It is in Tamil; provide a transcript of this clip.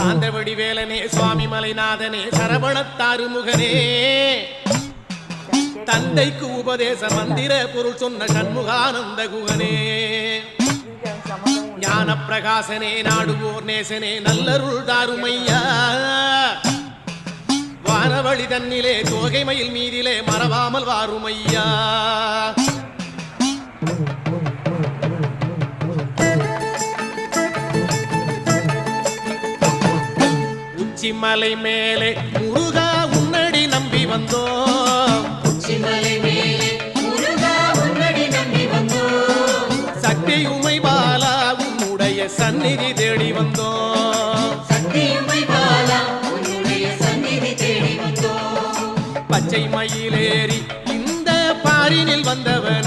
சாந்தவடி வேலனே சுவாமி மலைநாதனே சரவணத்தாறு முகனே தந்தைக்கு உபதேச மந்திர பொருள் சொன்ன சண்முகானந்த குகனே ஞான பிரகாசனே நாடுவோர் நேசனே நல்லருள் தாருமையா வானவழி தன்னிலே தோகை மயில் மீதிலே மறவாமல் வாருமையா உச்சிமலை மேலே முருகா உன்னடி நம்பி வந்தோம் சக்தி உமை பாலா உன்னுடைய சந்நிதி தேடி வந்தோம் பச்சை மயிலேறி இந்த பாரினில் வந்தவன்